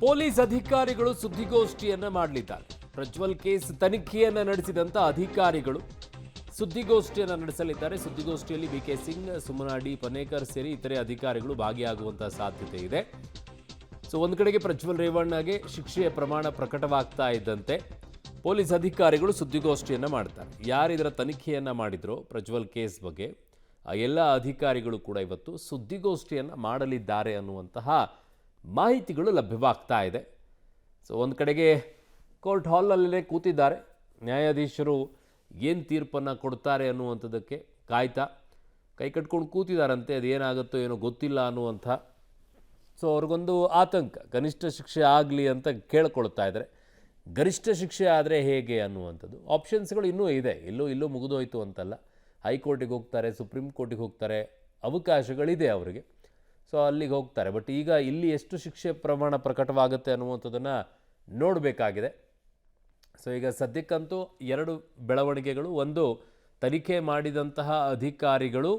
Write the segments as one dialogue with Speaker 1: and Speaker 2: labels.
Speaker 1: Police ಅಧಿಕಾರಿಗಳು ಸುದ್ದಿಗೋಷ್ಠಿಯನ್ನ ಮಾಡಲಿದ್ದಾರೆ. Prajwal case ತನಿಖೆಯನ್ನ ನಡೆಸಿದಂತ ಅಧಿಕಾರಿಗಳು ಸುದ್ದಿಗೋಷ್ಠಿಯನ್ನ ನಡೆಸಲಿದ್ದಾರೆ. ಸುದ್ದಿಗೋಷ್ಠಿಯಲ್ಲಿ ಬಿಕೆ ಸಿಂಗ್, ಸುಮನಾಡಿ, ಪನೇಕರ್ ಸೇರಿ ಇತರೆ ಅಧಿಕಾರಿಗಳು ಭಾಗಿಯಾಗುವಂತಹ ಸಾಧ್ಯತೆ ಇದೆ. ಸೊ ಒಂದು ಕಡೆಗೆ ಪ್ರಜ್ವಲ್ ರೇವಣ್ಣಗೆ ಶಿಕ್ಷೆಯ ಪ್ರಮಾಣ ಪ್ರಕಟವಾಗ್ತಾ ಇದ್ದಂತೆ ಪೊಲೀಸ್ ಅಧಿಕಾರಿಗಳು ಸುದ್ದಿಗೋಷ್ಠಿಯನ್ನ ಮಾಡ್ತಾರೆ. ಯಾರಿದರ ತನಿಖೆಯನ್ನ ಮಾಡಿದ್ರು ಪ್ರಜ್ವಲ್ ಕೇಸ್ ಬಗ್ಗೆ ಆ ಎಲ್ಲ ಅಧಿಕಾರಿಗಳು ಕೂಡ ಇವತ್ತು ಸುದ್ದಿಗೋಷ್ಠಿಯನ್ನ ಮಾಡಲಿದ್ದಾರೆ ಅನ್ನುವಂತಹ ಮಾಹಿತಿಗಳು ಲಭ್ಯವಾಗ್ತಾ ಇದೆ. ಸೊ ಒಂದು ಕಡೆಗೆ ಕೋರ್ಟ್ ಹಾಲ್ನಲ್ಲೇ ಕೂತಿದ್ದಾರೆ. ನ್ಯಾಯಾಧೀಶರು ಏನು ತೀರ್ಪನ್ನು ಕೊಡ್ತಾರೆ ಅನ್ನುವಂಥದ್ದಕ್ಕೆ ಕಾಯ್ತಾ ಕೈ ಕಟ್ಕೊಂಡು ಕೂತಿದ್ದಾರಂತೆ. ಅದೇನಾಗುತ್ತೋ ಏನೋ ಗೊತ್ತಿಲ್ಲ ಅನ್ನುವಂಥ ಸೊ ಅವ್ರಿಗೊಂದು ಆತಂಕ, ಕನಿಷ್ಠ ಶಿಕ್ಷೆ ಆಗಲಿ ಅಂತ ಕೇಳ್ಕೊಳ್ತಾ ಇದ್ದಾರೆ. ಗರಿಷ್ಠ ಶಿಕ್ಷೆ ಆದರೆ ಹೇಗೆ ಅನ್ನುವಂಥದ್ದು ಆಪ್ಷನ್ಸ್ಗಳು ಇನ್ನೂ ಇದೆ. ಇಲ್ಲೂ ಮುಗಿದೋಯ್ತು ಅಂತಲ್ಲ. ಹೈಕೋರ್ಟಿಗೆ ಹೋಗ್ತಾರೆ, ಸುಪ್ರೀಂ ಕೋರ್ಟಿಗೆ ಹೋಗ್ತಾರೆ, ಅವಕಾಶಗಳಿದೆ ಅವರಿಗೆ. ಸೊ ಅಲ್ಲಿಗೆ ಹೋಗ್ತಾರೆ. ಬಟ್ ಈಗ ಇಲ್ಲಿ ಎಷ್ಟು ಶಿಕ್ಷೆ ಪ್ರಮಾಣ ಪ್ರಕಟವಾಗುತ್ತೆ ಅನ್ನುವಂಥದ್ದನ್ನು ನೋಡಬೇಕಾಗಿದೆ. ಸೊ ಈಗ ಸದ್ಯಕ್ಕಂತೂ ಎರಡು ಬೆಳವಣಿಗೆಗಳು. ಒಂದು, ತನಿಖೆ ಮಾಡಿದಂತಹ ಅಧಿಕಾರಿಗಳು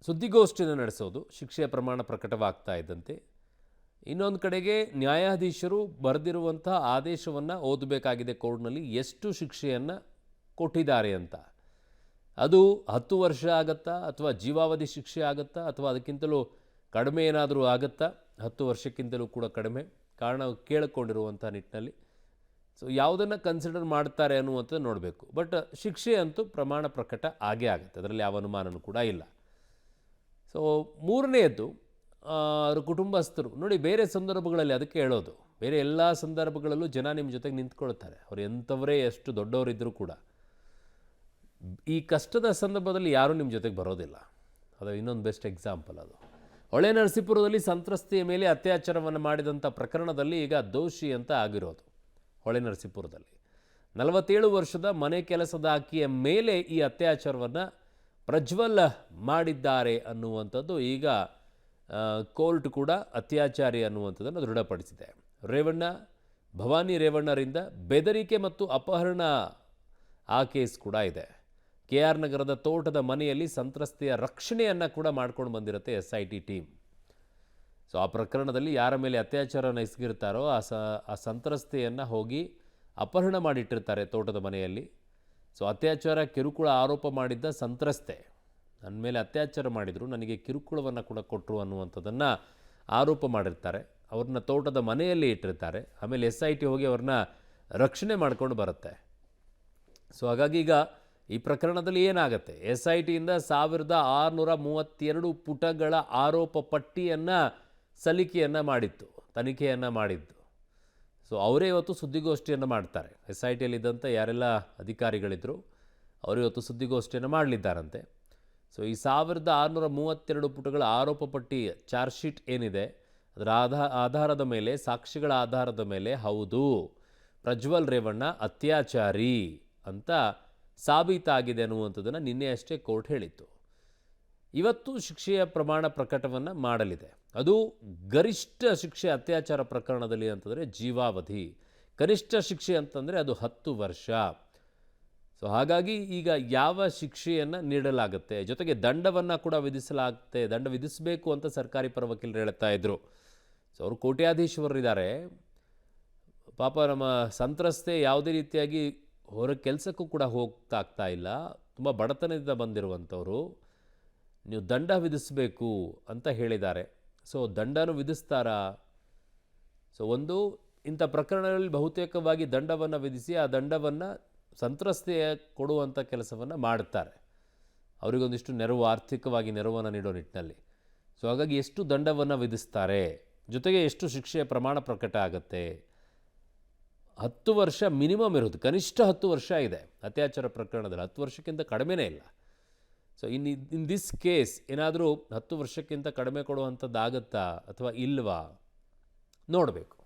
Speaker 1: ಸುದ್ದಿಗೋಷ್ಠಿಯನ್ನು ನಡೆಸೋದು ಶಿಕ್ಷೆಯ ಪ್ರಮಾಣ ಪ್ರಕಟವಾಗ್ತಾ ಇದ್ದಂತೆ. ಇನ್ನೊಂದು ಕಡೆಗೆ ನ್ಯಾಯಾಧೀಶರು ಬರೆದಿರುವಂತಹ ಆದೇಶವನ್ನು ಓದಬೇಕಾಗಿದೆ ಕೋರ್ಟ್ನಲ್ಲಿ, ಎಷ್ಟು ಶಿಕ್ಷೆಯನ್ನು ಕೊಟ್ಟಿದ್ದಾರೆ ಅಂತ. ಅದು 10 ವರ್ಷ ಆಗುತ್ತಾ ಅಥವಾ ಜೀವಾವಧಿ ಶಿಕ್ಷೆ ಆಗುತ್ತಾ ಅಥವಾ ಅದಕ್ಕಿಂತಲೂ ಕಡಿಮೆ ಏನಾದರೂ ಆಗುತ್ತಾ? 10 ವರ್ಷಕ್ಕಿಂತಲೂ ಕೂಡ ಕಡಿಮೆ, ಕಾರಣ ಕೇಳಿಕೊಂಡಿರುವಂಥ ನಿಟ್ಟಿನಲ್ಲಿ. ಸೊ ಯಾವುದನ್ನು ಕನ್ಸಿಡರ್ ಮಾಡ್ತಾರೆ ಅನ್ನುವಂಥದ್ದು ನೋಡಬೇಕು. ಬಟ್ ಶಿಕ್ಷೆ ಅಂತೂ ಪ್ರಮಾಣ ಪ್ರಕಟ ಆಗೇ ಆಗುತ್ತೆ, ಅದರಲ್ಲಿ ಯಾವ ಅನುಮಾನನೂ ಕೂಡ ಇಲ್ಲ. ಸೊ ಮೂರನೆಯದ್ದು, ಅವ್ರ ಕುಟುಂಬಸ್ಥರು ನೋಡಿ, ಬೇರೆ ಸಂದರ್ಭಗಳಲ್ಲಿ ಅದಕ್ಕೆ ಹೇಳೋದು, ಬೇರೆ ಎಲ್ಲ ಸಂದರ್ಭಗಳಲ್ಲೂ ಜನ ನಿಮ್ಮ ಜೊತೆಗೆ ನಿಂತ್ಕೊಳ್ತಾರೆ. ಅವ್ರು ಎಂಥವರೇ ಎಷ್ಟು ದೊಡ್ಡವರಿದ್ದರೂ ಕೂಡ ಈ ಕಷ್ಟದ ಸಂದರ್ಭದಲ್ಲಿ ಯಾರೂ ನಿಮ್ಮ ಜೊತೆಗೆ ಬರೋದಿಲ್ಲ. ಅದು ಇನ್ನೊಂದು ಬೆಸ್ಟ್ ಎಕ್ಸಾಂಪಲ್. ಅದು ಹೊಳೆನರಸೀಪುರದಲ್ಲಿ ಸಂತ್ರಸ್ತೆಯ ಮೇಲೆ ಅತ್ಯಾಚಾರವನ್ನು ಮಾಡಿದಂಥ ಪ್ರಕರಣದಲ್ಲಿ ಈಗ ದೋಷಿ ಅಂತ ಆಗಿರೋದು. ಹೊಳೆನರಸೀಪುರದಲ್ಲಿ 47 ವರ್ಷದ ಮನೆ ಕೆಲಸದ ಆಕೆಯ ಮೇಲೆ ಈ ಅತ್ಯಾಚಾರವನ್ನು ಪ್ರಜ್ವಲ್ ಮಾಡಿದ್ದಾರೆ ಅನ್ನುವಂಥದ್ದು ಈಗ ಕೋರ್ಟ್ ಕೂಡ ಅತ್ಯಾಚಾರಿ ಅನ್ನುವಂಥದ್ದನ್ನು ದೃಢಪಡಿಸಿದೆ. ರೇವಣ್ಣ, ಭವಾನಿ ರೇವಣ್ಣರಿಂದ ಬೆದರಿಕೆ ಮತ್ತು ಅಪಹರಣ ಆ ಕೇಸ್ ಕೂಡ ಇದೆ. KR ನಗರದ ತೋಟದ ಮನೆಯಲ್ಲಿ ಸಂತ್ರಸ್ತೆಯ ರಕ್ಷಣೆಯನ್ನು ಕೂಡ ಮಾಡ್ಕೊಂಡು ಬಂದಿರುತ್ತೆ SIT ಟೀಮ್. ಸೊ ಆ ಪ್ರಕರಣದಲ್ಲಿ ಯಾರ ಮೇಲೆ ಅತ್ಯಾಚಾರನ ಎಸಗಿರ್ತಾರೋ ಆ ಸಂತ್ರಸ್ತೆಯನ್ನು ಹೋಗಿ ಅಪಹರಣ ಮಾಡಿಟ್ಟಿರ್ತಾರೆ ತೋಟದ ಮನೆಯಲ್ಲಿ. ಸೊ ಅತ್ಯಾಚಾರ ಕಿರುಕುಳ ಆರೋಪ ಮಾಡಿದ್ದ ಸಂತ್ರಸ್ತೆ, ನನ್ನ ಮೇಲೆ ಅತ್ಯಾಚಾರ ಮಾಡಿದರು, ನನಗೆ ಕಿರುಕುಳವನ್ನು ಕೂಡ ಕೊಟ್ಟರು ಅನ್ನುವಂಥದ್ದನ್ನು ಆರೋಪ ಮಾಡಿರ್ತಾರೆ. ಅವ್ರನ್ನ ತೋಟದ ಮನೆಯಲ್ಲಿ ಇಟ್ಟಿರ್ತಾರೆ. ಆಮೇಲೆ SIT ಹೋಗಿ ಅವ್ರನ್ನ ರಕ್ಷಣೆ ಮಾಡ್ಕೊಂಡು ಬರುತ್ತೆ. ಸೊ ಹಾಗಾಗಿ ಈಗ ಈ ಪ್ರಕರಣದಲ್ಲಿ ಏನಾಗುತ್ತೆ, SITಯಿಂದ 1632 ಪುಟಗಳ ಆರೋಪ ಪಟ್ಟಿಯನ್ನು ಸಲ್ಲಿಕೆಯನ್ನು ಮಾಡಿತ್ತು, ತನಿಖೆಯನ್ನು ಮಾಡಿದ್ದು. ಸೊ ಅವರೇ ಇವತ್ತು ಸುದ್ದಿಗೋಷ್ಠಿಯನ್ನು ಮಾಡ್ತಾರೆ. SITಯಲ್ಲಿದ್ದಂಥ ಯಾರೆಲ್ಲ ಅಧಿಕಾರಿಗಳಿದ್ದರು ಅವರು ಇವತ್ತು ಸುದ್ದಿಗೋಷ್ಠಿಯನ್ನು ಮಾಡಲಿದ್ದಾರಂತೆ. ಸೊ ಈ 1632 ಪುಟಗಳ ಆರೋಪ ಪಟ್ಟಿ ಚಾರ್ಜ್ ಶೀಟ್ ಏನಿದೆ ಅದರ ಆಧಾರದ ಮೇಲೆ, ಸಾಕ್ಷಿಗಳ ಆಧಾರದ ಮೇಲೆ, ಹೌದು ಪ್ರಜ್ವಲ್ ರೇವಣ್ಣ ಅತ್ಯಾಚಾರಿ ಅಂತ ಸಾಬೀತಾಗಿದೆ ಅನ್ನುವಂಥದ್ದನ್ನು ನಿನ್ನೆ ಅಷ್ಟೇ ಕೋರ್ಟ್ ಹೇಳಿತ್ತು. ಇವತ್ತು ಶಿಕ್ಷೆಯ ಪ್ರಮಾಣ ಪ್ರಕಟವನ್ನು ಮಾಡಲಿದೆ. ಅದು ಗರಿಷ್ಠ ಶಿಕ್ಷೆ ಅತ್ಯಾಚಾರ ಪ್ರಕರಣದಲ್ಲಿ ಅಂತಂದರೆ ಜೀವಾವಧಿ, ಕನಿಷ್ಠ ಶಿಕ್ಷೆ ಅಂತಂದರೆ ಅದು 10 ವರ್ಷ. ಸೊ ಹಾಗಾಗಿ ಈಗ ಯಾವ ಶಿಕ್ಷೆಯನ್ನು ನೀಡಲಾಗುತ್ತೆ, ಜೊತೆಗೆ ದಂಡವನ್ನು ಕೂಡ ವಿಧಿಸಲಾಗುತ್ತೆ, ದಂಡ ವಿಧಿಸಬೇಕು ಅಂತ ಸರ್ಕಾರಿ ಪರ ವಕೀಲರು ಹೇಳ್ತಾ ಇದ್ರು. ಸೊ ಅವರು ಕೋಟ್ಯಾಧೀಶವರಿದ್ದಾರೆ. ಪಾಪ ನಮ್ಮ ಸಂತ್ರಸ್ತೆ ಯಾವುದೇ ರೀತಿಯಾಗಿ ಹೊರ ಕೆಲಸಕ್ಕೂ ಕೂಡ ಹೋಗ್ತಾ ಇಲ್ಲ, ತುಂಬ ಬಡತನದಿಂದ ಬಂದಿರುವಂಥವರು, ನೀವು ದಂಡ ವಿಧಿಸಬೇಕು ಅಂತ ಹೇಳಿದ್ದಾರೆ. ಸೊ ದಂಡನೂ ವಿಧಿಸ್ತಾರಾ? ಸೊ ಒಂದು, ಇಂಥ ಪ್ರಕರಣಗಳಲ್ಲಿ ಬಹುತೇಕವಾಗಿ ದಂಡವನ್ನು ವಿಧಿಸಿ ಆ ದಂಡವನ್ನು ಸಂತ್ರಸ್ತೆಯ ಕೊಡುವಂಥ ಕೆಲಸವನ್ನು ಮಾಡ್ತಾರೆ. ಅವರಿಗೊಂದಿಷ್ಟು ನೆರವು, ಆರ್ಥಿಕವಾಗಿ ನೆರವನ್ನು ನೀಡೋ ನಿಟ್ಟಿನಲ್ಲಿ. ಸೊ ಹಾಗಾಗಿ ಎಷ್ಟು ದಂಡವನ್ನು ವಿಧಿಸ್ತಾರೆ, ಜೊತೆಗೆ ಎಷ್ಟು ಶಿಕ್ಷೆಯ ಪ್ರಮಾಣ ಪ್ರಕಟ ಆಗುತ್ತೆ? 10 ವರ್ಷ ಮಿನಿಮಮ್ ಇರೋದು, ಕನಿಷ್ಠ 10 ವರ್ಷ ಇದೆ ಅತ್ಯಾಚಾರ ಪ್ರಕರಣದಲ್ಲಿ, 10 ವರ್ಷಕ್ಕಿಂತ ಕಡಿಮೆನೇ ಇಲ್ಲ. ಸೊ ಇನ್ ದಿಸ್ ಕೇಸ್ ಏನಾದರೂ 10 ವರ್ಷಕ್ಕಿಂತ ಕಡಿಮೆ ಕೊಡುವಂಥದ್ದಾಗತ್ತಾ ಅಥವಾ ಇಲ್ವಾ ನೋಡಬೇಕು.